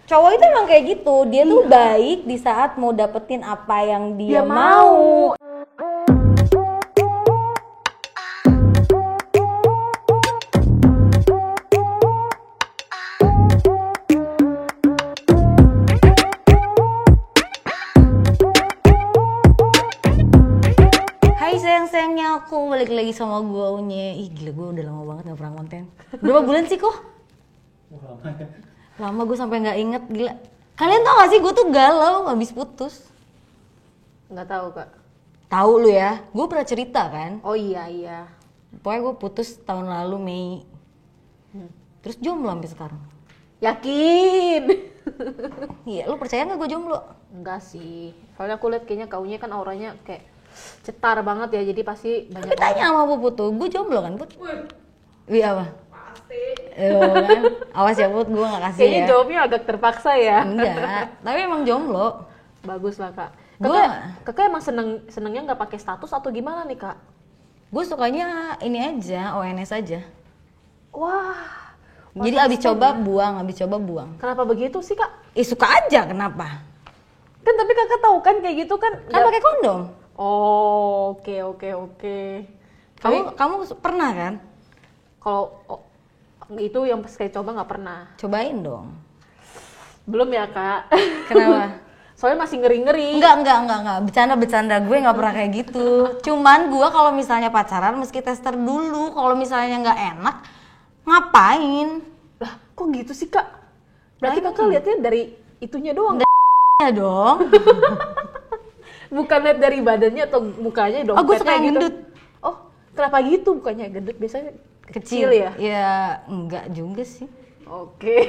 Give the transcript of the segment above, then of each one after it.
Cowok itu emang kayak gitu, dia tuh baik di saat mau dapetin apa yang dia mau. Hai sayang-sayangnya aku, balik lagi sama gue Unye. Ih gila, gue udah lama banget gak pernah konten. Berapa bulan sih kok? Lama ya. Lama, gue sampai nggak inget, gila. Kalian tau gak sih gue tuh galau habis putus? Nggak tahu kak. Tahu lu ya, gue pernah cerita kan. Oh iya. Pokoknya gue putus tahun lalu Mei. Terus jomblo sampai sekarang. Yakin? Iya, lu percaya nggak gue jomblo? Enggak sih. Soalnya aku lihat kayaknya kaunya kan auranya kayak cetar banget ya, jadi pasti Tapi banyak. tanya sama Puput tuh, gue jomblo kan Put? Iya apa? Pasti. Kan? Awas ya Put, gue nggak kasih Kayaknya ya. jawabnya agak terpaksa ya. Enggak, tapi emang jomblo. Bagus lah kak. Gua- Kakak emang senengnya nggak pakai status atau gimana nih kak? Gue sukanya ini aja, ONS aja. Wah. Jadi abis coba buang, abis coba buang. Kenapa begitu sih kak? Suka aja, kenapa? Kan tapi kakak tahu kan kayak gitu kan? Kan pakai kondom. Oh, oke. Kamu pernah kan? Kalau itu yang pas kayak coba nggak pernah. Cobain dong. Belum ya kak? Kenapa? Soalnya masih ngeri-ngeri. Enggak. Bercanda. Gue nggak pernah kayak gitu. Cuman gue kalau misalnya pacaran meski tester dulu. Kalau misalnya nggak enak, ngapain? Lah, kok gitu sih kak? Berarti Nah, kakak lihatnya dari itunya doang. Ya dong. Bukan lihat dari badannya atau mukanya dong. Oh, gue suka yang gendut. Oh, kenapa gitu? Bukannya gendut biasanya kecil ya? Ya enggak juga sih. Oke.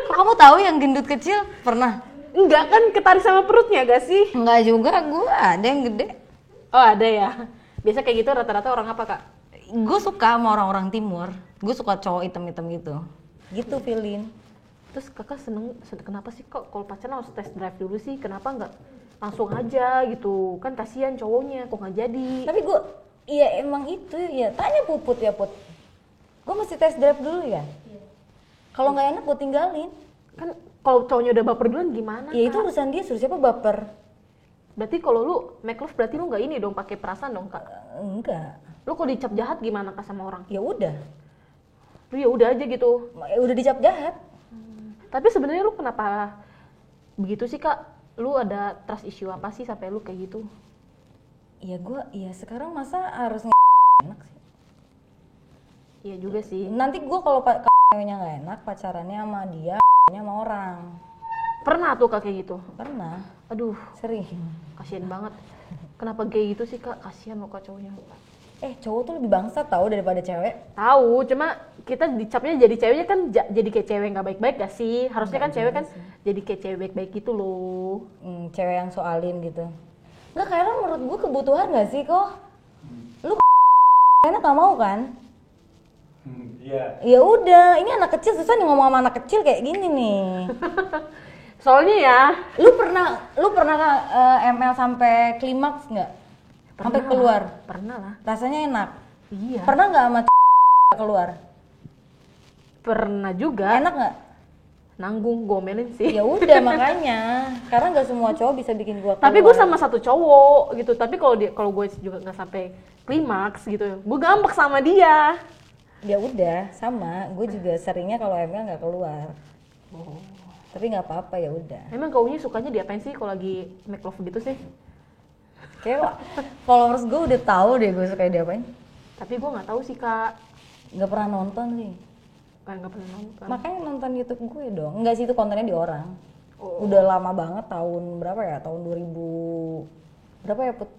Kok kamu tahu yang gendut kecil? Pernah? Enggak kan ketarik sama perutnya gak sih? Enggak juga, gue ada yang gede. Oh ada ya. Biasa kayak gitu rata-rata orang apa kak? Gue suka sama orang-orang timur. Gue suka cowok hitam-hitam gitu. Gitu feeling. Terus kakak seneng kenapa sih kok kalau pacaran harus test drive dulu sih? Kenapa nggak langsung aja gitu? Kan kasihan cowoknya kok nggak jadi. Tapi gue, iya emang itu ya. Tanya Puput ya Put. Gue mesti test drive dulu ya. Kalau nggak enak gue tinggalin. Kan kalau cowoknya udah baper duluan gimana? Ya itu Kak? urusan dia, suruh siapa baper? Berarti kalau lu make love berarti lu nggak ini dong pakai perasaan dong kak? Enggak. Lu kalau dicap jahat gimana kak sama orang? Ya udah. Lu ya udah aja gitu. Udah dicap jahat. Tapi sebenarnya lu kenapa begitu sih kak? Lu ada trust issue apa sih sampai lu kayak gitu? Ya gue, ya sekarang masa harus enak sih. Iya juga sih. Nanti gue kalau ceweknya nggak enak, pacarannya sama dia, sama orang. Pernah tuh kak kayak gitu? Pernah, Aduh, sering. kasihan banget. Kenapa kayak gitu sih kak? Kasihan lo kak cowoknya. Cowok tuh lebih bangsat tau daripada cewek. Tahu, cuma kita dicapnya jadi ceweknya kan jadi kayak cewek nggak baik-baik gak sih? Harusnya kan cewek kan jadi kayak cewek baik-baik gitu loh. Cewek yang soalin gitu. Nggak, karena menurut gue kebutuhan nggak sih kok? Lu enak nggak mau kan? Iya. Ya udah, ini anak kecil susah nih ngomong sama anak kecil kayak gini nih. Soalnya ya, Lu pernah ML sampai klimaks nggak? Sampai keluar? pernah lah. Rasanya enak? Iya. Pernah nggak sama keluar? Pernah juga. Enak nggak? Nanggung gomelin sih. Ya udah makanya, karena nggak semua cowok bisa bikin gua keluar. Tapi gue sama satu cowok gitu. Tapi kalau gue juga nggak sampai klimaks gitu, gue ngambek sama dia. Ya udah, sama. Gue juga seringnya kalau ML nggak keluar. Tapi nggak apa-apa, ya udah. Emang kaunya sukanya diapain sih kalau lagi make love gitu sih? Kayak followers gue udah tahu deh gue suka diapain. Tapi gue nggak tahu sih kak. Nggak pernah nonton sih. Kayak nggak pernah nonton. Makanya nonton YouTube gue dong. Enggak sih, itu kontennya di orang. Oh. Udah lama banget, tahun berapa ya? Tahun 2000 berapa ya Put?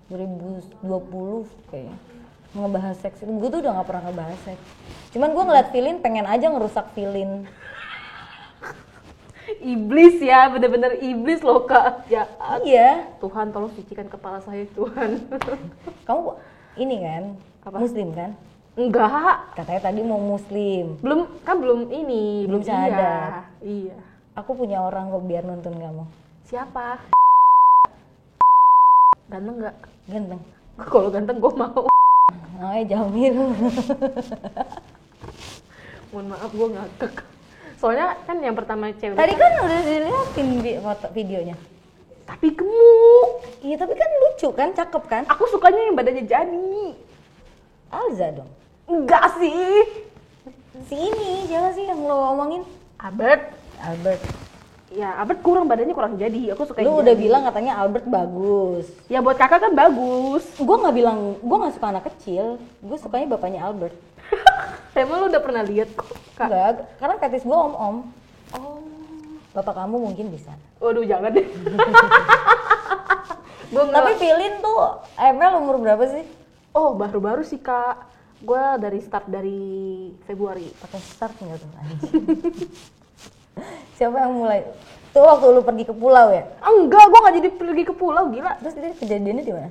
2020 kayaknya. Ngebahas seks. Gue tuh udah nggak pernah ngebahas seks. Cuman gue ngeliat Filin, pengen aja ngerusak Filin. Iblis ya, bener-bener iblis loh kak. Ya Iya. Tuhan tolong sucikan kepala saya Tuhan. Kamu ini kan? Apa? Muslim kan? Enggak, Katanya tadi mau Muslim. belum ini, Belum syahadat. Iya. Aku punya orang kok biar nonton kamu. Siapa? Ganteng nggak? Ganteng. Kalau ganteng gue mau. Namanya Jamil. Mohon maaf gue ngakak. Soalnya kan yang pertama cewek Tadi kan udah diliatin foto videonya. tapi gemuk. Iya tapi kan lucu kan, cakep kan? Aku sukanya yang badannya jadi. Alza dong. Enggak sih. Si ini siapa sih yang lo omongin? Albert. Albert. Ya, Albert badannya kurang jadi. Aku suka Lu yang udah jadi. bilang katanya Albert bagus. Ya buat kakak kan bagus. Gue nggak bilang, gue nggak suka anak kecil. Gue sukanya bapaknya Albert. Emang lu udah pernah lihat kok? Kak? Enggak, karena fetis gue om-om. Oh. Bapak kamu mungkin bisa. Waduh, jangan deh. Gua nggak. Tapi Pilin tuh ML umur berapa sih? Oh, baru-baru sih, Kak. Gua dari start dari Februari. Pakai start nggak tuh? Anjing. Siapa yang mulai? Tuh waktu lu pergi ke pulau ya? Enggak, gua nggak jadi pergi ke pulau, gila. Terus itu kejadiannya di mana?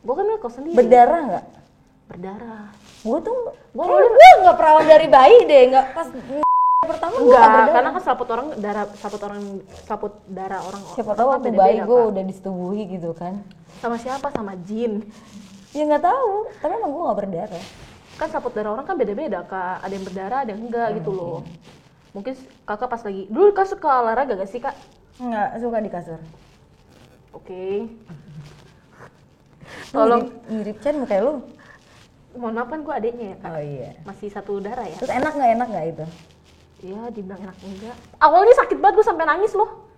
Gua kan ngekos sendiri. Berdarah nggak? Berdarah. Gue tuh, gue nggak perawan dari bayi deh, nggak pas pertama gue Enggak, berdarah. karena kan selaput darah orang. Siapa tahu kan waktu beda-beda, bayi gue Kak. udah disetubuhi gitu kan? Sama siapa? Sama jin. Ya nggak tahu, tapi emang gue nggak berdarah. Kan selaput darah orang kan beda-beda, Kak. Ada yang berdarah, ada yang enggak gitu loh. Mungkin kakak pas lagi dulu Kak suka olahraga gak sih, Kak? Nggak suka di kasur. Oke. Tolong, Mirip Chan kayak lu. mohon maaf kan gue adiknya ya, Kak. Oh iya. Masih satu darah ya. Terus enak nggak itu? Iya, dibilang enak enggak. Awalnya sakit banget, gue sampai nangis loh.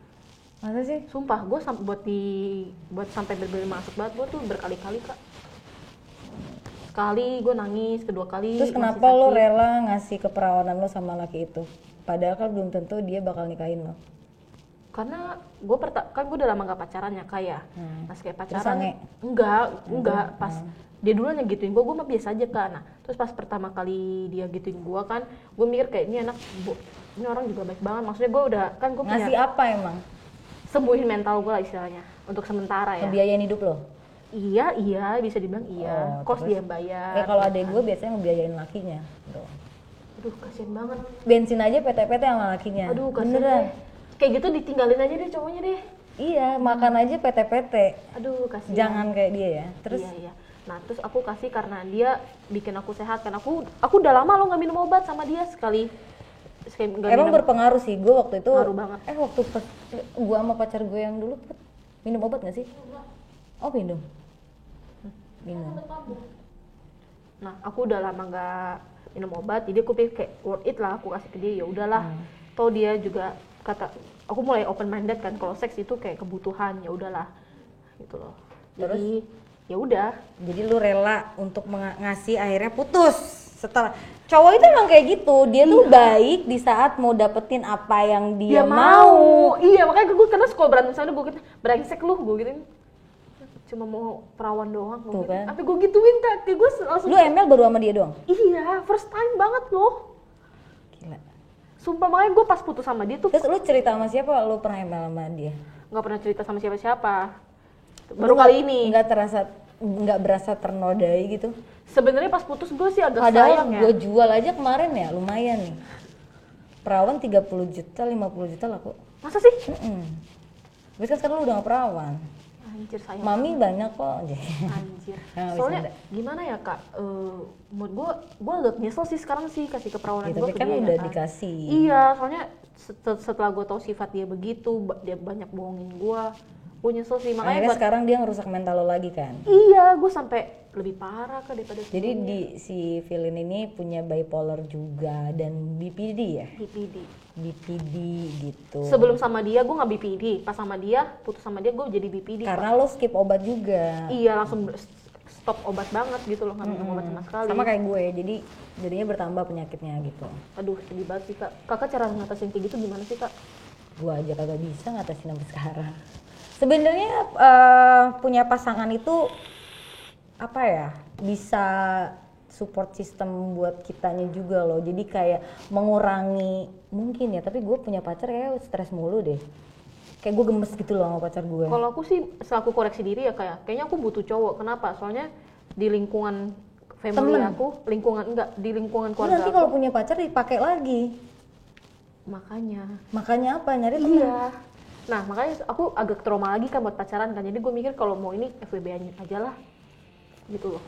Masa sih? Sumpah, gue buat sampai berbeli masuk banget, gue tuh berkali-kali, Kak. Sekali gue nangis, kedua kali Terus masih kenapa lo sakit. rela ngasih keperawanan lo sama laki itu? Padahal kan belum tentu dia bakal nikahin lo. Karena gue kan gue udah lama gak pacaran ya, Kak ya. Pas kayak Terus pacaran sange? enggak pas dia duluan yang gituin gue mah biasa aja, Kak. Nah terus pas pertama kali dia gituin gue kan, gue mikir kayak ini ini orang juga baik banget. Maksudnya gue udah kan gue Ngasih punya apa emang? sembuhin mental gue lah istilahnya untuk sementara ya. Ngebiayain hidup lo? Iya bisa dibilang iya. Oh, Kos terus? dia yang bayar. Ya kalau adek gue biasanya ngebiayain lakinya. Tuh. Aduh kasihan banget. Bensin aja PT-PT sama lakinya. Aduh kasihan Beneran. deh. Kayak gitu ditinggalin aja deh cowoknya deh. Iya, makan aja PT-PT. Aduh kasihan. Jangan kayak dia ya. Terus Iya. Nah terus aku kasih karena dia bikin aku sehat kan. Aku udah lama lo nggak minum obat sama dia sekali nggak emang minum. berpengaruh sih. Gue waktu itu Ngaruh banget. waktu pas gue sama pacar gue yang dulu Put, minum obat gak sih? Oh minum. Minum. Nah aku udah lama nggak minum obat, jadi aku pikir kayak worth it lah aku kasih ke dia. Ya udahlah. Toh dia juga kata aku mulai open minded kan kalau seks itu kayak kebutuhan, ya udahlah gitu loh. Jadi ya udah. Jadi lu rela untuk ngasih akhirnya putus setelah cowok itu emang kayak gitu, dia tuh baik di saat mau dapetin apa yang dia mau. Iya makanya gue karena sekolah berantem sana gue gitu brengsek lu gue gituin. Cuma mau perawan doang gue Tuh gitu. kan. Tapi gue gituin Kak, kayak gue langsung Lu ML baru sama dia doang? iya, first time banget loh. Gila. Sumpah makanya gue pas putus sama dia tuh Terus lu cerita sama siapa lu pernah ML sama dia? nggak pernah cerita sama siapa-siapa. Lu Baru kali ini. nggak berasa ternodai gitu? Sebenarnya pas putus gue sih agak Padahal sayang ya. gue jual aja kemarin ya, lumayan nih. Perawan 30 juta, 50 juta laku. Masa sih? Tapi kan sekarang lu udah gak perawan. Anjir sayang. Mami banyak kok. Anjir. Ah, Soalnya bercanda. gimana ya Kak? Menurut gue agak nyesel sih sekarang sih kasih keperawanan Ya, gue tapi ke kan dia udah ya, Kak. dikasih. Iya, soalnya setelah gue tahu sifat dia begitu, dia banyak bohongin gue nyesel sih. Makanya Akhirnya buat sekarang dia ngerusak mental lo lagi kan. iya, gue sampai lebih parah Kak daripada Jadi si Filin ini punya bipolar juga dan BPD ya? BPD. BPD gitu. Sebelum sama dia gue nggak BPD, pas sama dia putus sama dia gue jadi BPD. Karena lo skip obat juga. Iya langsung stop obat banget gitu loh, nggak minum obat sama sekali. Sama kayak gue, jadi jadinya bertambah penyakitnya gitu. Aduh sedih banget sih Kak. Kakak cara ngatasin kayak gitu gimana sih Kak? Gue aja kagak bisa ngatasin sampai sekarang. Sebenarnya punya pasangan itu apa ya, bisa support system buat kitanya juga loh. Jadi kayak mengurangi mungkin ya, tapi gue punya pacar kayak stres mulu deh. Kayak gue gemes gitu loh sama pacar gue. Kalau aku sih setelah aku koreksi diri ya kayaknya aku butuh cowok. Kenapa? Soalnya di lingkungan family Temen. aku, di lingkungan Lu keluarga nanti aku. kalau punya pacar dipakai lagi. Makanya apa? Nyari temen. Iya. Nah makanya aku agak trauma lagi kan buat pacaran kan. Jadi gue mikir kalau mau ini FWB aja lah. Gitu loh.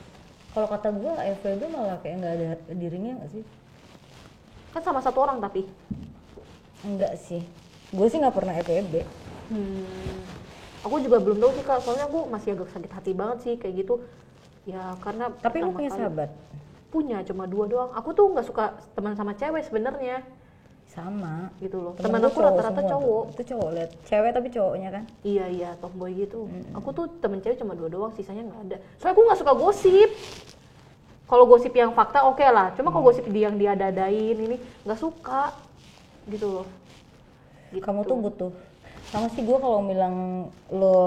Kalau kata gue FWB malah kayak nggak ada dirinya nggak sih? Kan sama satu orang tapi. Enggak sih, gue sih nggak pernah FWB. Aku juga belum tahu sih Kak, soalnya aku masih agak sakit hati banget sih kayak gitu. Ya karena Tapi lu pertama punya kali- sahabat? Punya, cuma 2 doang. Aku tuh nggak suka teman sama cewek sebenarnya Sama. gitu loh. Temen Teman gue aku cowok rata-rata semua tuh. cowok. Itu cowok, liat cewek tapi cowoknya kan. Iya tomboy gitu. Aku tuh temen cewek cuma 2 doang, sisanya nggak ada. Soalnya aku nggak suka gosip. Kalau gosip yang fakta oke lah. Cuma kalau gosip yang dia dadain ini nggak suka gitu loh. Gitu. Kamu tuh butuh, sama sih gue kalau bilang lo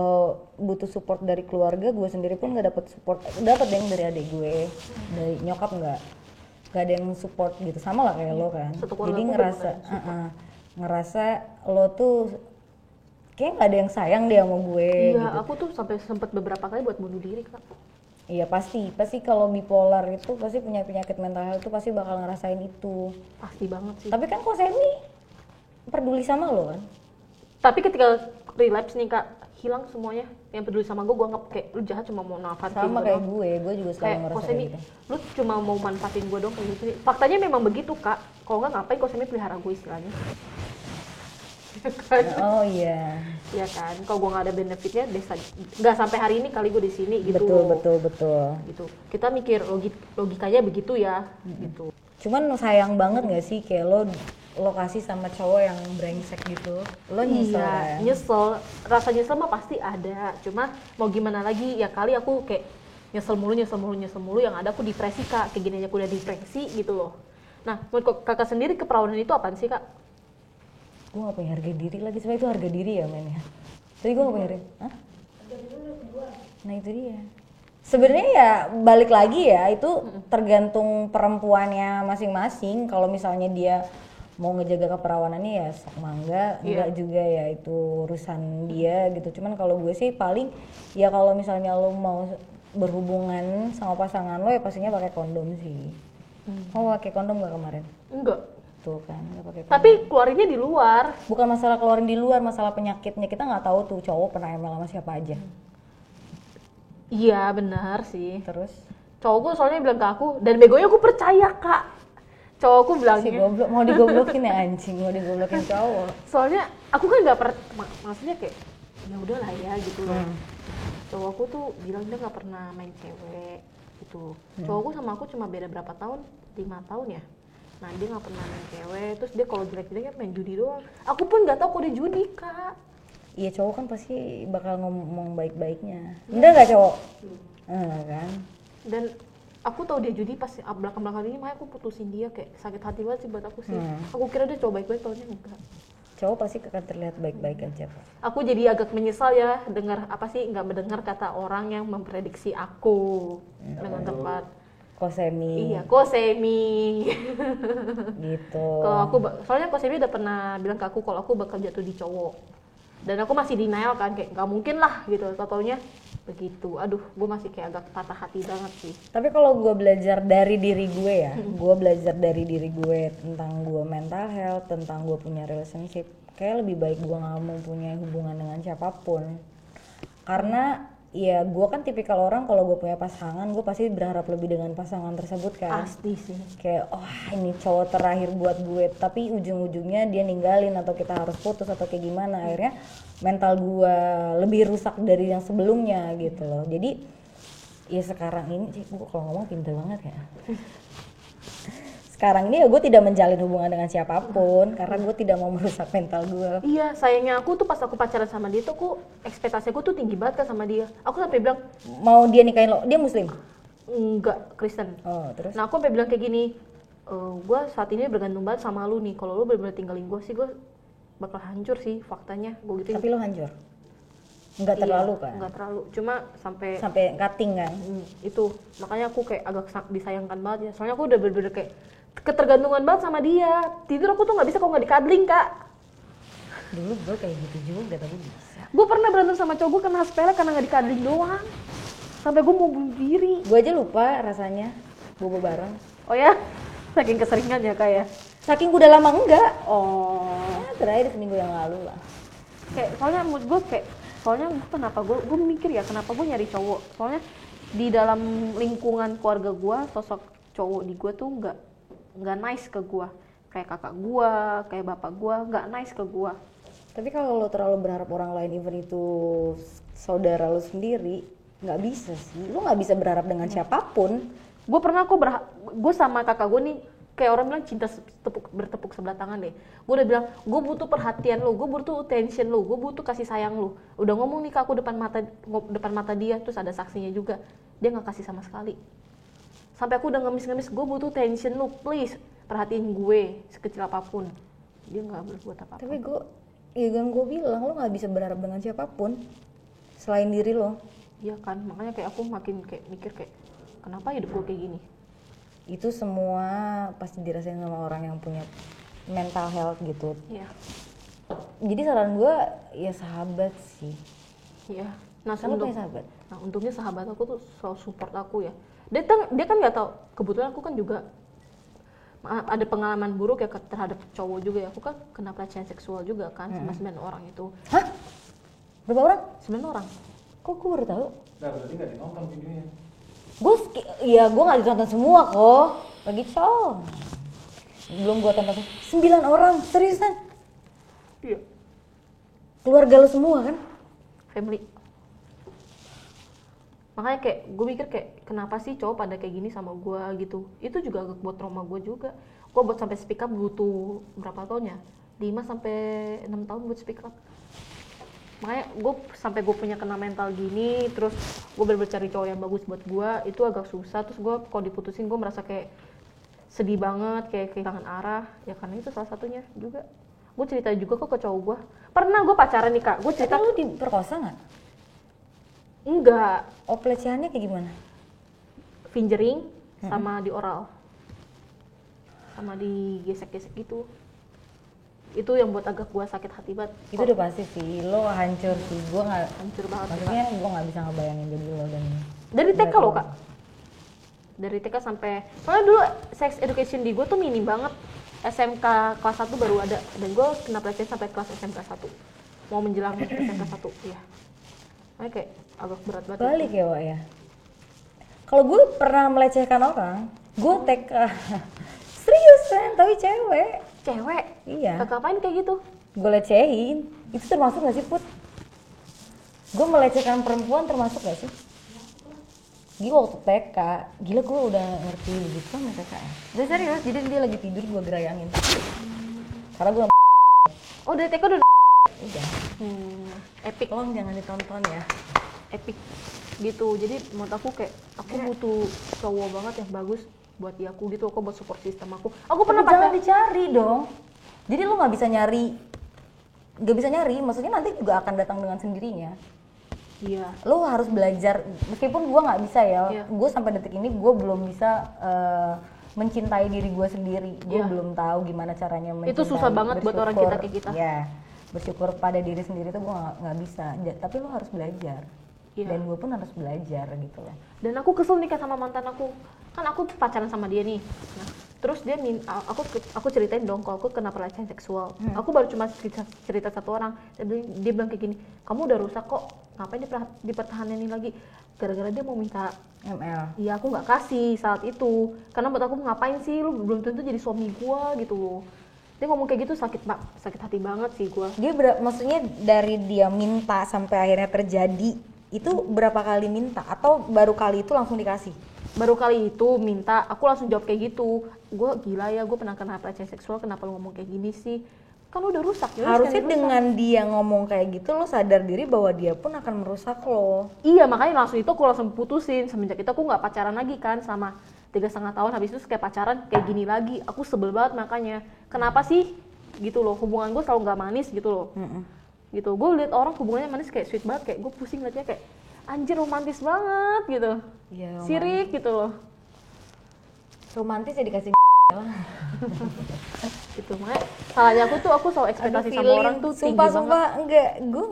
butuh support dari keluarga, gue sendiri pun nggak dapet support. Dapet yang dari adik gue, dari nyokap nggak ada yang support gitu. Sama lah kayak lo kan. Satu keluarga Jadi aku ngerasa bener-bener ngerasa lo tuh kayak nggak ada yang sayang dia sama gue Iya, gitu. aku tuh sampai sempet beberapa kali buat bunuh diri Kak. Iya pasti kalau bipolar itu pasti punya penyakit mental health itu pasti bakal ngerasain itu. Pasti banget sih. Tapi kan kok Semi peduli sama lo kan? Tapi ketika relapse nih Kak, hilang semuanya. Yang peduli sama gue anggap kayak lu jahat cuma mau manfaatin Sama gue kayak doang. gue juga selalu Kayak ngerasa Kosemi, kayak gitu. lu cuma mau manfaatin gue dong kayak gitu. Faktanya memang begitu Kak. Kalau nggak ngapain Kosemi pelihara gue istilahnya. Ya kan? Oh iya, Ya kan, kalau gue nggak ada benefitnya, nggak sampai hari ini kali gue di sini gitu. betul. Gitu. Kita mikir logikanya begitu ya, gitu. Cuman sayang banget nggak sih kayak lo lokasi sama cowok yang brengsek gitu, lo nyesel Iya, kan? nyesel. Rasa nyesel mah pasti ada. Cuma mau gimana lagi? Ya kali aku kayak nyesel mulu. Yang ada aku depresi Kak. Kayak gini aja aku udah depresi gitu loh. Nah, menurut Kakak sendiri keperawanan itu apaan sih Kak? Gue gak punya harga diri lagi, sebenarnya itu harga diri ya mainnya. Tapi gue gak punya harga. Hah? Nah itu dia. Sebenarnya ya balik lagi ya itu tergantung perempuannya masing-masing. Kalau misalnya dia mau ngejaga keperawanannya ya sok mangga, enggak juga ya itu urusan dia gitu. Cuman kalau gue sih paling ya kalau misalnya lo mau berhubungan sama pasangan lo ya pastinya pakai kondom sih. Mau pakai kondom gak kemarin? Enggak. Tuh kan nggak pakai kondom. Tapi keluarinnya di luar. Bukan masalah keluarin di luar, masalah penyakitnya kita nggak tahu tuh cowok pernah ML sama siapa aja. Iya, benar sih. Terus Cowokku soalnya bilang ke aku, dan begonya aku percaya Kak. Cowokku si bilangnya, goblok mau digoblokin ya anjing, mau digoblokin cowok. soalnya aku kan nggak maksudnya kayak ya udahlah ya gitu loh. Cowokku tuh bilang dia nggak pernah main cewek gitu. Cowokku sama aku cuma beda berapa tahun? 5 tahun ya. Nah dia nggak pernah main cewek, terus dia kalau jelek-jeleknya main judi doang. Aku pun nggak tahu kok dia judi Kak. Iya cowok kan pasti bakal ngomong baik-baiknya. Enggak nggak cowok? Kan. Dan aku tahu dia judi pas belakang-belakang ini, makanya aku putusin dia, kayak sakit hati banget sih buat aku sih. Aku kira dia cowok baik-baik, taunya enggak. Cowok pasti akan terlihat baik-baik aja. Aku jadi agak menyesal ya dengar nggak mendengar kata orang yang memprediksi aku dengan tepat. Kosemi Iya, Kosemi. gitu. Kalau soalnya Kosemi udah pernah bilang ke aku kalau aku bakal jatuh di cowok. Dan aku masih denial kan, kayak nggak mungkin lah gitu. Taunya begitu. Aduh, gue masih kayak agak patah hati banget sih. Tapi kalau gue belajar dari diri gue ya, gue belajar dari diri gue tentang gue mental health, tentang gue punya relationship, kayak lebih baik gue nggak mau punya hubungan dengan siapapun. Karena ya gue kan tipikal orang kalau gue punya pasangan, gue pasti berharap lebih dengan pasangan tersebut kan. Pasti sih. Kayak ini cowok terakhir buat gue, tapi ujung-ujungnya dia ninggalin atau kita harus putus atau kayak gimana, akhirnya mental gue lebih rusak dari yang sebelumnya gitu loh. Jadi ya sekarang ini gue kalau ngomong pintar banget ya. Sekarang ini ya gue tidak menjalin hubungan dengan siapapun karena gue tidak mau merusak mental gue. Iya, sayangnya aku tuh pas aku pacaran sama dia tuh ekspektasi aku tuh tinggi banget kan sama dia. Aku sampai bilang Mau dia nikahin lo, dia muslim? enggak, Kristen. Oh terus? Nah aku sampai bilang kayak gini, gue saat ini bergantung banget sama lu nih. Kalau lu bener-bener tinggalin gue sih, gue bakal hancur sih faktanya. Gue gitu. Tapi lo hancur? Enggak terlalu kan? Enggak terlalu, cuma sampai Cutting kan? itu. Makanya aku kayak agak disayangkan banget ya. Soalnya aku udah bener-bener kayak ketergantungan banget sama dia. Tidur aku tuh nggak bisa kalau nggak dikadling Kak. Dulu gue kayak gitu juga tapi bisa. Gue pernah berantem sama cowok gue karena sepele, karena nggak dikadling doang. Sampai gue mau bunuh diri. Gue aja lupa rasanya bobo bareng. Oh ya, saking keseringan ya Kak ya. Saking udah lama enggak. Oh. Ya, terakhir seminggu yang lalu lah. Kayak soalnya mood gue kayak, soalnya kenapa gue mikir ya kenapa gue nyari cowok. Soalnya di dalam lingkungan keluarga gue, sosok cowok di gue tuh nggak nice ke gue. kayak kakak gua, kayak bapak gua, nggak nice ke gua. Tapi kalau lo terlalu berharap orang lain, even itu saudara lo sendiri, nggak bisa sih. Lo nggak bisa berharap dengan siapapun. Gue pernah gue sama kakak gue nih kayak orang bilang cinta bertepuk sebelah tangan deh. Gue udah bilang gue butuh perhatian lo, gue butuh attention lo, gue butuh kasih sayang lo. Udah ngomong nih ke aku depan mata dia, terus ada saksinya juga, dia nggak kasih sama sekali. Sampai aku udah ngemis-ngemis, gue butuh attention lo, please perhatiin gue sekecil apapun. Dia nggak berbuat apa-apa. Tapi yang gue bilang, lo nggak bisa berharap dengan siapapun selain diri lo. Iya kan, makanya kayak aku makin kayak mikir kayak kenapa hidup gue kayak gini. Itu semua pasti dirasain sama orang yang punya mental health gitu. Iya. Jadi saran gue ya sahabat sih. Iya. Nah, Kan lo punya sahabat. Nah, untungnya sahabat aku tuh selalu support aku ya. Dia kan nggak tahu. Kebetulan aku kan juga ada pengalaman buruk ya terhadap cowok juga ya. Aku kan kena pelecehan seksual juga kan sama 9 orang itu. Hah? Berapa orang? 9 orang. Kok gue baru tahu? Nah, berarti nggak ditonton videonya. Gue nggak ditonton semua kok. Lagi show. Belum gue tonton 9 orang, seriusan? Iya. Keluarga lo semua kan? Family. Makanya kayak gue mikir kayak kenapa sih cowok pada kayak gini sama gue gitu. Itu juga agak buat trauma gue juga. Gue buat sampai speak up butuh berapa tahun ya? 5 sampai 6 tahun buat speak up. Makanya gue punya kena mental gini, terus gue bener-bener cari cowok yang bagus buat gue, itu agak susah. Terus gue kalau diputusin gue merasa kayak sedih banget, kayak kehilangan arah. Ya karena itu salah satunya juga. Gue cerita juga kok ke cowok gue. Pernah gue pacaran nih kak, gue cerita. Tapi lo diperkosa nggak? Enggak, Oh, pelecehannya kayak gimana? fingering sama di oral, sama di gesek-gesek gitu. Itu yang buat agak gue sakit hati banget. Itu udah pasti sih, lo hancur sih. Gue nggak, Hancur banget. maksudnya gue nggak bisa ngebayangin jadi lo dan Dari TK loh kak. Dari TK sampai, soalnya dulu sex education di gue tuh minim banget. SMK kelas 1 baru ada, dan gue kena pelecehan sampai kelas SMK 1. Mau menjelang SMK 1, iya. Makanya kayak agak berat banget. balik ya Wak ya. Kalau gue pernah melecehkan orang, gue TK. Serius kan, tapi cewek. Cewek? Iya. Ngapain kayak gitu? Gue lecehin, itu termasuk gak sih Put? Gue melecehkan perempuan termasuk gak sih? Gila waktu TK, gila gue udah ngerti begitu sama TK ya. Udah serius, jadi dia lagi tidur gue gerayangin. Karena gue Oh dari TK udah udah. epic. Tolong jangan ditonton ya. Epic gitu. Jadi menurut aku kayak aku butuh cowok banget yang bagus buat di aku gitu. Aku buat support system aku. Aku pernah Jangan pacaran. dicari dong. Jadi lu nggak bisa nyari, maksudnya nanti juga akan datang dengan sendirinya. Iya. Lu harus belajar, meskipun gua nggak bisa ya, Iya. gue sampai detik ini gue belum bisa mencintai diri gue sendiri. Gue Iya. belum tahu gimana caranya mencintai. Itu susah banget buat orang kita kayak kita. Ya, bersyukur pada diri sendiri tuh gue nggak bisa. Tapi lu harus belajar. Iya. Dan gue pun harus belajar gitu loh. Dan aku kesel nih Kak sama mantan aku. Kan aku pacaran sama dia nih. Nah, terus dia aku ceritain dong kalau aku kena pelecehan seksual. Aku baru cuma cerita satu orang. Dia bilang kayak gini, "Kamu udah rusak kok. Ngapain dipertahanin lagi?" Gara-gara dia mau minta ML. iya aku nggak kasih saat itu. Karena buat aku ngapain sih lu belum tentu jadi suami gua gitu loh. Dia ngomong kayak gitu sakit hati banget sih gua. Dia maksudnya dari dia minta sampai akhirnya terjadi itu berapa kali minta atau baru kali itu langsung dikasih? Baru kali itu minta, aku langsung jawab kayak gitu. Gue gila ya, gue pernah kena pelecehan seksual, kenapa lu ngomong kayak gini sih? Kan udah rusak ya. Harusnya dengan dia ngomong kayak gitu lo sadar diri bahwa dia pun akan merusak lo. Iya, makanya langsung itu aku langsung putusin. Semenjak itu aku nggak pacaran lagi kan sama 3,5 tahun. Habis itu kayak pacaran kayak gini lagi. Aku sebel banget makanya. Kenapa sih? Gitu loh, hubungan gue selalu nggak manis gitu loh. Gitu, gue liat orang hubungannya manis kayak sweet banget, kayak gue pusing liatnya kayak anjir romantis banget gitu. Iya, Sirik gitu loh. romantis ya dikasih lah. Gitu, makanya salahnya aku selalu ekspektasi sama orang tuh tinggi banget. Sumpah gue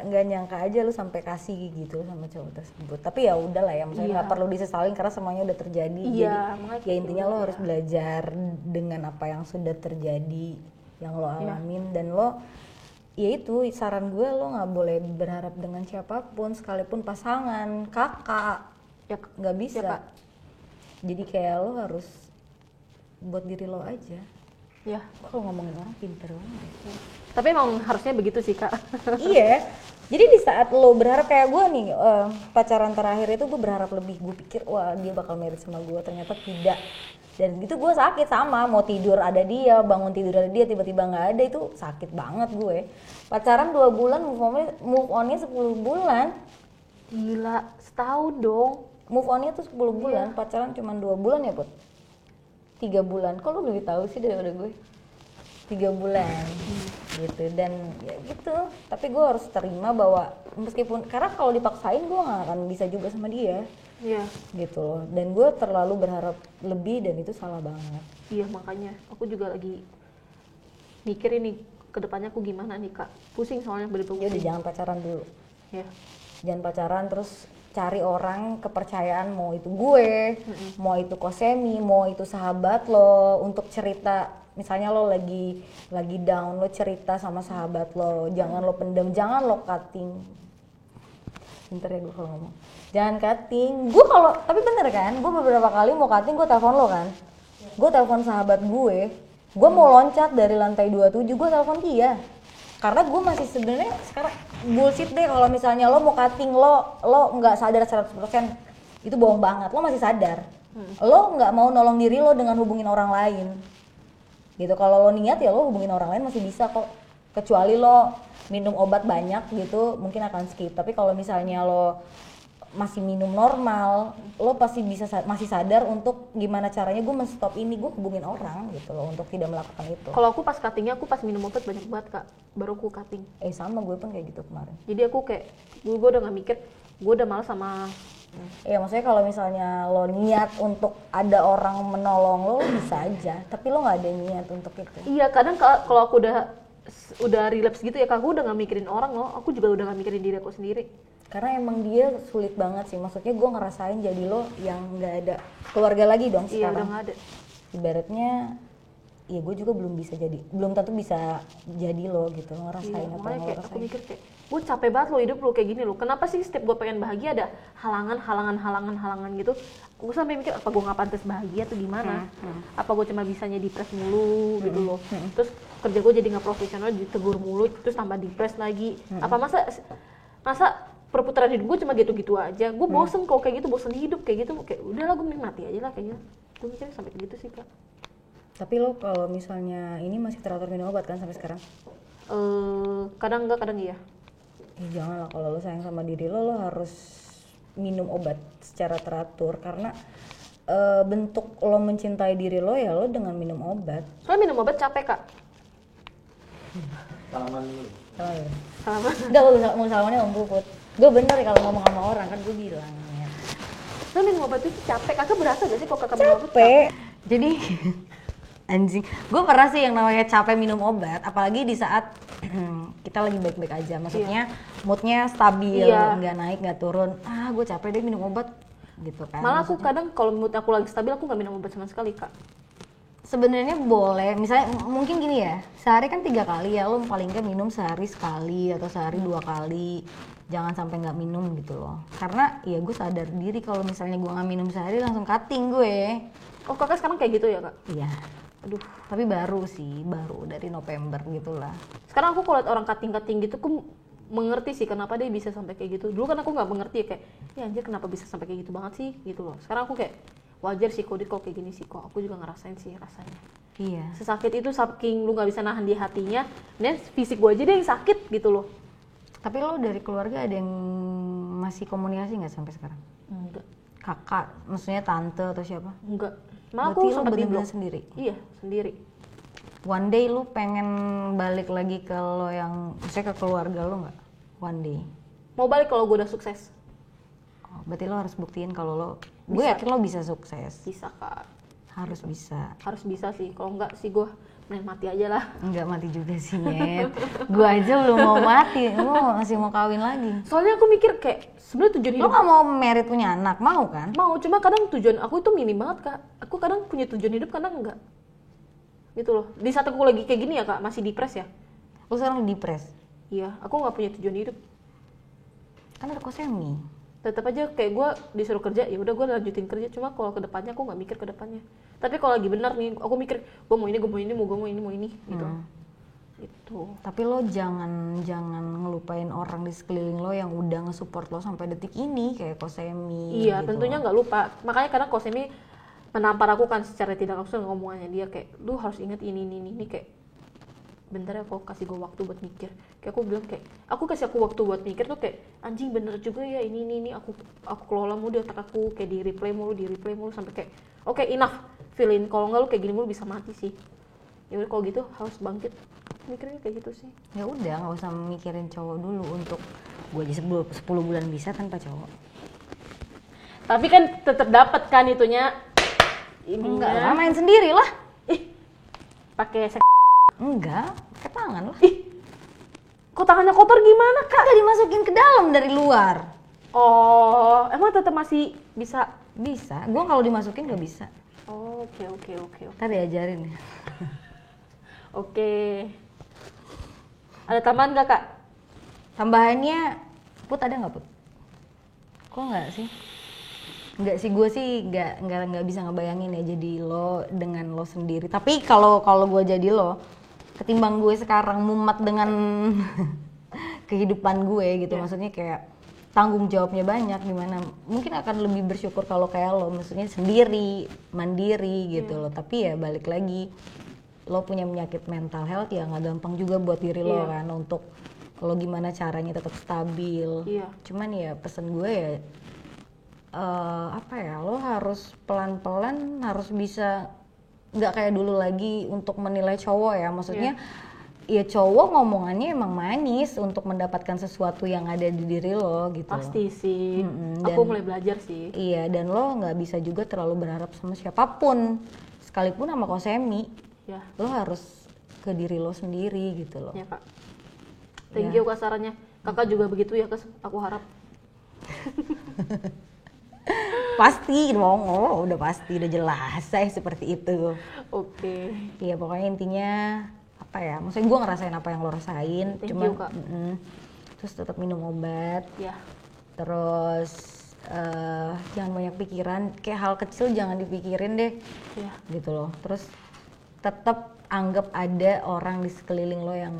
nggak nyangka aja lu sampai kasih gitu sama cowok tersebut. Tapi ya udahlah ya, maksudnya nggak perlu disesalin karena semuanya udah terjadi. Iya, Jadi ya intinya lo harus belajar dengan apa yang sudah terjadi, yang lo alamin dan lo ya itu saran gue, lo nggak boleh berharap dengan siapapun sekalipun pasangan, kakak, Ya, nggak bisa. ya, Kak. Jadi kayak lo harus buat diri lo aja. Ya. Kalau ngomongin orang pinter banget. Tapi emang harusnya begitu sih Kak. Iya. Jadi di saat lo berharap kayak gue nih, pacaran terakhir itu gue berharap lebih. Gue pikir wah dia bakal married sama gue, ternyata tidak. Dan itu gue sakit sama, mau tidur ada dia, bangun tidur ada dia, tiba-tiba nggak ada, itu sakit banget gue. Pacaran 2 bulan, move on-nya 10 bulan. Gila, setahun dong. Move on-nya tuh 10 bulan, pacaran cuma 2 bulan ya Put? 3 bulan, kok lo lebih tahu sih daripada gue? 3 bulan gitu, dan ya gitu. Tapi gue harus terima bahwa meskipun, karena kalau dipaksain gue gak akan bisa juga sama dia. Iya. Gitu loh, dan gue terlalu berharap lebih dan itu salah banget. Iya makanya, aku juga lagi mikir ini kedepannya aku gimana nih Kak. Pusing soalnya bener-bener Ya udah pusing. jangan pacaran dulu. Ya. Jangan pacaran terus cari orang kepercayaan, mau itu gue, mau itu Kosemi, mau itu sahabat lo untuk cerita. Misalnya lo lagi down, lo cerita sama sahabat lo, jangan lo pendam, jangan lo cutting. Pinter ya gue kalau ngomong. Jangan cutting. Gue kalau, tapi bener kan, gue beberapa kali mau cutting, gue telepon lo kan. Gue telepon sahabat gue mau loncat dari lantai 27, gue telepon dia. Karena gue masih sebenarnya sekarang bullshit deh kalau misalnya lo mau cutting, lo nggak sadar 100%, itu bohong banget. Lo masih sadar. Lo nggak mau nolong diri lo dengan hubungin orang lain. Gitu, kalau lo niat ya lo hubungin orang lain masih bisa kok. Kecuali lo minum obat banyak gitu, mungkin akan skip. Tapi kalau misalnya lo masih minum normal, lo pasti bisa masih sadar untuk gimana caranya gue men-stop ini, gue hubungin orang gitu loh untuk tidak melakukan itu. Kalau aku pas cuttingnya, aku pas minum obat banyak banget Kak, baru aku cutting. Sama gue pun kayak gitu kemarin. Jadi aku kayak, gue udah gak mikir, gue udah malas sama. Iya maksudnya kalau misalnya lo niat untuk ada orang menolong lo bisa aja, tapi lo nggak ada niat untuk itu. Iya kadang kalau aku udah relapse gitu ya Kak, aku udah gak mikirin orang loh, aku juga udah gak mikirin diri aku sendiri. Karena emang dia sulit banget sih, maksudnya gue ngerasain jadi lo yang nggak ada keluarga lagi dong Iya sekarang. udah gak ada. Ibaratnya, ya gue juga belum tentu bisa jadi lo gitu, lo ngerasain Iya, apa makanya yang lo kayak aku rasain. mikir kayak, gue capek banget lo hidup lo kayak gini lo. Kenapa sih setiap gue pengen bahagia ada halangan gitu? Gue sampai mikir apa gue nggak pantas bahagia tuh gimana? Apa gue cuma bisanya depres mulu gitu loh? Terus kerja gue jadi nggak profesional, ditegur mulu, terus tambah depres lagi. Apa masa perputaran hidup gue cuma gitu-gitu aja? Gue bosen kok kayak gitu, bosen hidup kayak gitu. Kayak udahlah gue mati aja lah kayak gitu. Gue mikirnya sampai kayak gitu sih Kak. Tapi lo kalau misalnya ini masih teratur minum obat kan sampai sekarang? Kadang enggak, kadang iya. Jangan lah, kalau lo sayang sama diri lo harus minum obat secara teratur. Karena bentuk lo mencintai diri lo ya lo dengan minum obat. Soalnya minum obat capek Kak. Salaman dulu. Salah ya? Sama. Enggak, mau salamannya Om Puput. Gue bener ya kalau ngomong sama orang, kan gue bilang ya. Soalnya minum obat itu capek. Kakak berasa gak sih kalau kakak minum obat Capek. Jadi anjing, gue pernah sih yang namanya capek minum obat, apalagi di saat kita lagi baik-baik aja, maksudnya moodnya stabil, nggak naik nggak turun. Gue capek deh minum obat gitu kan. Malah aku kadang kalau mood aku lagi stabil aku nggak minum obat sama sekali Kak. Sebenarnya boleh, misalnya mungkin gini ya, sehari kan 3 kali ya, lo paling nggak minum sehari sekali atau sehari 2 kali, jangan sampai nggak minum gitu loh. Karena ya gue sadar diri kalau misalnya gue nggak minum sehari langsung cutting gue. Oh kakak sekarang kayak gitu ya Kak? Iya. Aduh. Tapi baru dari November gitulah. Sekarang aku kalau liat orang cutting gitu, aku mengerti sih kenapa dia bisa sampai kayak gitu. Dulu kan aku nggak mengerti ya, kayak, ya anjir kenapa bisa sampai kayak gitu banget sih gitu loh. Sekarang aku kayak wajar sih kok kayak gini sih kok. Aku juga ngerasain sih rasanya. Iya. Sesakit itu saking lu nggak bisa nahan di hatinya, dan fisik gua aja deh yang sakit gitu loh. Tapi lo dari keluarga ada yang masih komunikasi nggak sampai sekarang? Enggak. Kakak, maksudnya tante atau siapa? Enggak. Malah Berarti aku lo sempat di bener-bener blok. sendiri? Iya sendiri. One day lu pengen balik lagi ke lo yang, maksudnya ke keluarga lo nggak? One day. Mau balik kalau gue udah sukses. Oh, berarti lo harus buktiin kalau lo, gue yakin lo bisa sukses. Bisa Kak. Harus bisa. Harus bisa sih. Kalau enggak sih gue main mati aja lah. Enggak mati juga sih, Nyet. Gue aja belum mau mati, lo masih mau kawin lagi. Soalnya aku mikir kayak sebenarnya tujuan Lo hidup nggak mau merit punya anak, mau kan? mau, cuma kadang tujuan aku itu minim banget Kak. Aku kadang punya tujuan hidup, kadang enggak. Gitu loh. Di saat aku lagi kayak gini ya Kak, masih depres ya. Lo sekarang depres. Iya, aku nggak punya tujuan hidup. Kan ada Kosemi. Tetap aja kayak gue disuruh kerja, ya udah gue lanjutin kerja. Cuma kalau kedepannya aku nggak mikir kedepannya. Tapi kalau lagi benar nih, aku mikir gue mau ini, gue mau ini, mau ini gitu. Gitu. Tapi lo jangan ngelupain orang di sekeliling lo yang udah nge-support lo sampai detik ini kayak Kosemi. Iya, gitu. tentunya nggak lupa. Makanya kadang Kosemi menampar aku kan secara tidak langsung ngomongannya dia kayak, lu harus ingat ini kayak bentar ya, kok kasih gue waktu buat mikir. Kayak aku bilang kayak, aku kasih aku waktu buat mikir tuh kayak, anjing bener juga ya ini aku kelola mulu di otak aku, kayak di replay mulu sampai kayak, oke, enough, feeling kalau nggak lu kayak gini mulu bisa mati sih. Ya udah kalau gitu harus bangkit, mikirnya kayak gitu sih. Ya udah nggak usah mikirin cowok dulu, untuk gue aja 10 bulan bisa tanpa cowok. Tapi kan tetap dapat kan itunya. Enggak lah, main sendiri lah. Ih, pakai Enggak, pakai tangan lah. Ih, kok tangannya kotor gimana kak? Enggak dimasukin ke dalam dari luar. Oh, emang tetap masih bisa? Bisa, gue kalau dimasukin nggak bisa. Oh, oke. Ntar diajarin ya. Oke. Ada tambahan nggak kak? Tambahannya, Put ada nggak Put? Kok nggak sih? Nggak sih, gue sih nggak bisa ngebayangin ya jadi lo dengan lo sendiri. Tapi kalau gue jadi lo, ketimbang gue sekarang mumet dengan kehidupan gue gitu, maksudnya kayak tanggung jawabnya banyak, gimana mungkin akan lebih bersyukur kalau kayak lo, maksudnya sendiri, mandiri gitu loh. Tapi ya balik lagi, lo punya penyakit mental health ya nggak gampang juga buat diri lo kan, untuk lo gimana caranya tetap stabil. Cuman ya pesan gue ya, lo harus pelan-pelan, harus bisa nggak kayak dulu lagi untuk menilai cowok ya, maksudnya ya cowok ngomongannya emang manis untuk mendapatkan sesuatu yang ada di diri lo gitu. Pasti sih, aku mulai belajar sih. Iya, dan lo nggak bisa juga terlalu berharap sama siapapun, sekalipun sama Kosemi. Lo harus ke diri lo sendiri gitu loh. Ya kak, thank you kak sarannya. Kakak juga begitu ya kak, aku harap. Pasti dong, udah pasti, udah jelas saya seperti itu. Oke. Iya, pokoknya intinya apa ya, maksudnya gue ngerasain apa yang lo rasain. Thank Cuman you, Kak. Terus tetap minum obat. Terus jangan banyak pikiran, kayak hal kecil jangan dipikirin deh. Gitu loh. Terus tetap anggap ada orang di sekeliling lo yang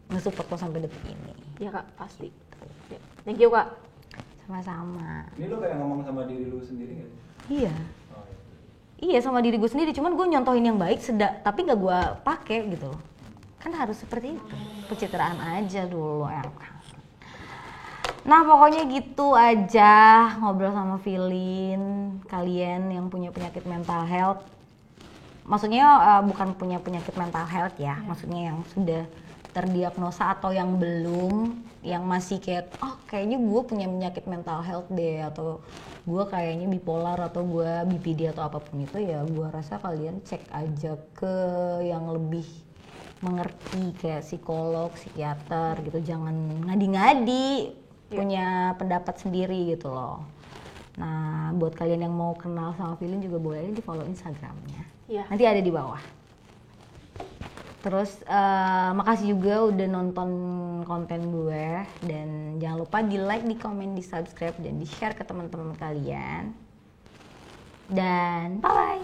nge-support lo sampai detik ini. Iya kak, pasti. Thank you kak. Sama-sama. Ini lo kayak ngomong sama diri lo sendiri gak? Iya. Iya, sama diri gue sendiri, cuman gue nyontohin yang baik tapi nggak gue pakai gitu loh. Kan harus seperti itu, pencitraan aja dulu ya. Nah pokoknya gitu aja ngobrol sama Filin, kalian yang punya penyakit mental health. Maksudnya bukan punya penyakit mental health ya, maksudnya yang sudah terdiagnosa atau yang belum, yang masih kayak kayaknya gue punya penyakit mental health deh, atau gue kayaknya bipolar, atau gue BPD atau apapun itu, ya gue rasa kalian cek aja ke yang lebih mengerti kayak psikolog, psikiater gitu. Jangan ngadi-ngadi, punya pendapat sendiri gitu loh. Nah buat kalian yang mau kenal sama Filin juga boleh di follow Instagramnya, nanti ada di bawah. Terus makasih juga udah nonton konten gue, dan jangan lupa di like, di komen, di subscribe, dan di share ke teman-teman kalian. Dan bye.